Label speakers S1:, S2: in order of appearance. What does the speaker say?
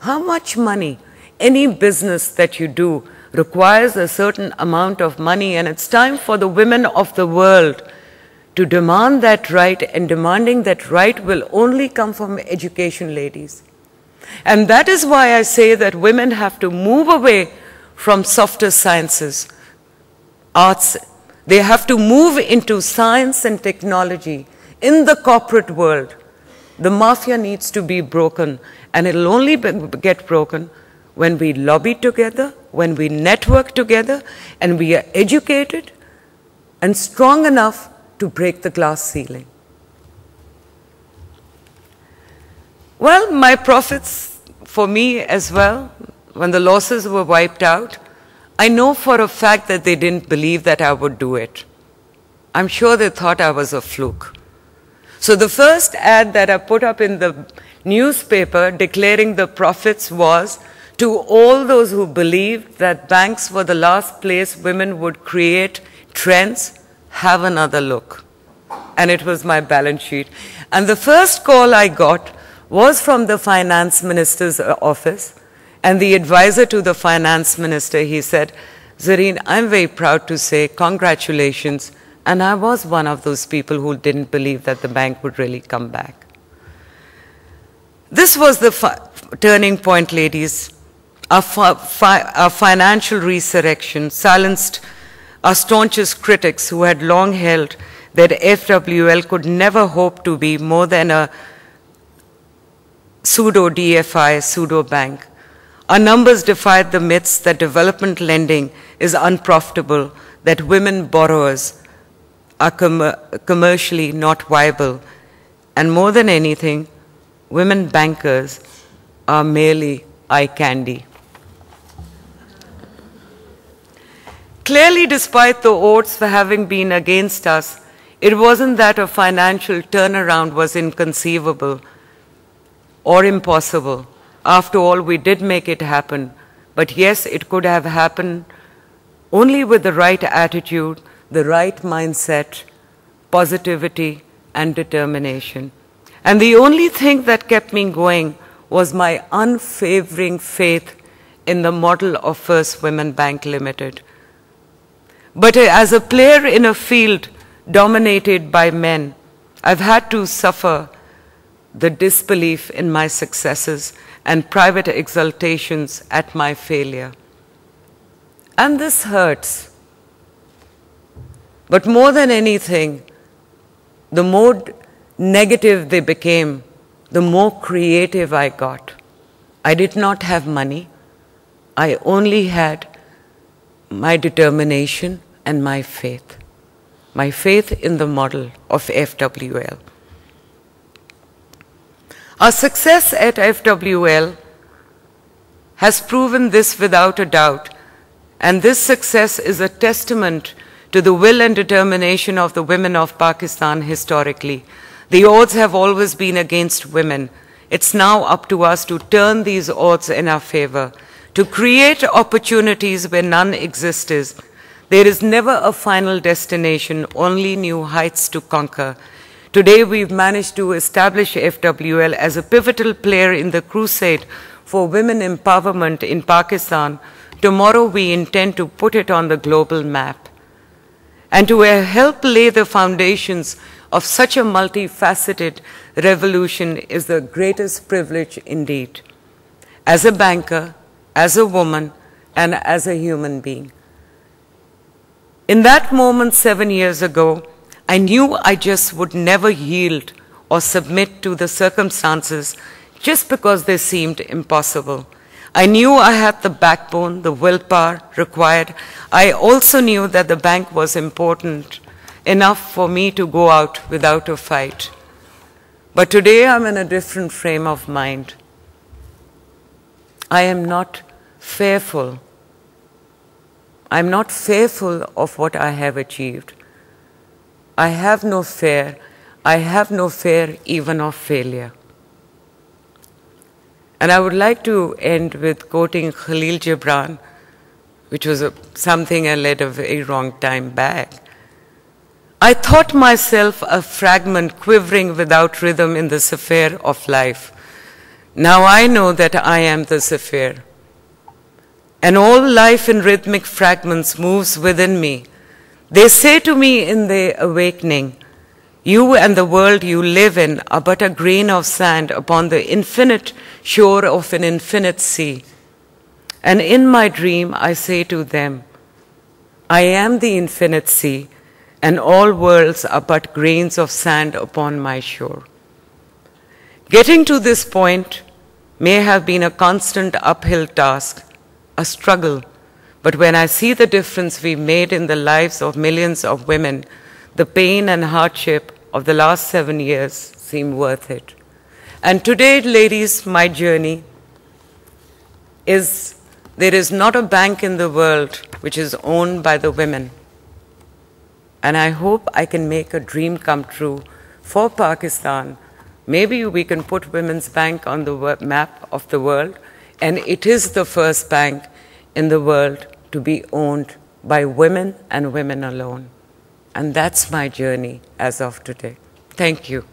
S1: How much money? Any business that you do requires a certain amount of money, and it's time for the women of the world to demand that right, and demanding that right will only come from education, ladies. And that is why I say that women have to move away from softer sciences, arts. They have to move into science and technology. In the corporate world, the mafia needs to be broken, and it'll only get broken when we lobby together, when we network together, and we are educated and strong enough to break the glass ceiling. Well, my profits for me as well, when the losses were wiped out, I know for a fact that they didn't believe that I would do it. I'm sure they thought I was a fluke. So the first ad that I put up in the newspaper declaring the profits was to all those who believed that banks were the last place women would create trends, have another look. And it was my balance sheet. And the first call I got was from the finance minister's office. And the advisor to the finance minister, he said, Zarine, I'm very proud to say congratulations. And I was one of those people who didn't believe that the bank would really come back. This was the turning point, ladies. Our financial resurrection silenced our staunchest critics who had long held that FWL could never hope to be more than a pseudo-DFI, pseudo-bank. Our numbers defied the myths that development lending is unprofitable, that women borrowers are commercially not viable, and more than anything, women bankers are merely eye candy. Clearly, despite the odds for having been against us, it wasn't that a financial turnaround was inconceivable or impossible. After all, we did make it happen. But yes, it could have happened only with the right attitude, the right mindset, positivity, and determination. And the only thing that kept me going was my unwavering faith in the model of First Women Bank Ltd. But as a player in a field dominated by men, I've had to suffer the disbelief in my successes and private exultations at my failure. And this hurts. But more than anything, the more negative they became, the more creative I got. I did not have money. I only had my determination and my faith in the model of FWL. Our success at FWL has proven this without a doubt, and this success is a testament to the will and determination of the women of Pakistan historically. The odds have always been against women. It's now up to us to turn these odds in our favor, to create opportunities where none existed. There is never a final destination, only new heights to conquer. Today we've managed to establish FWL as a pivotal player in the crusade for women empowerment in Pakistan. Tomorrow we intend to put it on the global map. And to help lay the foundations of such a multifaceted revolution is the greatest privilege indeed. As a banker, as a woman, and as a human being. In that moment 7 years ago, I knew I just would never yield or submit to the circumstances just because they seemed impossible. I knew I had the backbone, the willpower required. I also knew that the bank was important enough for me to go out without a fight. But today I'm in a different frame of mind. I am not fearful. I'm not fearful of what I have achieved. I have no fear. I have no fear even of failure. And I would like to end with quoting Khalil Gibran, which was something I led a very wrong time back. I thought myself a fragment quivering without rhythm in the sphere of life. Now I know that I am the zephyr, and all life in rhythmic fragments moves within me. They say to me in their awakening, you and the world you live in are but a grain of sand upon the infinite shore of an infinite sea. And in my dream I say to them, I am the infinite sea, and all worlds are but grains of sand upon my shore. Getting to this point may have been a constant uphill task, a struggle, but when I see the difference we made in the lives of millions of women, the pain and hardship of the last 7 years seem worth it. And today, ladies, my journey is there is not a bank in the world which is owned by the women. And I hope I can make a dream come true for Pakistan. Maybe we can put Women's Bank on the map of the world, and it is the first bank in the world to be owned by women and women alone. And that's my journey as of today. Thank you.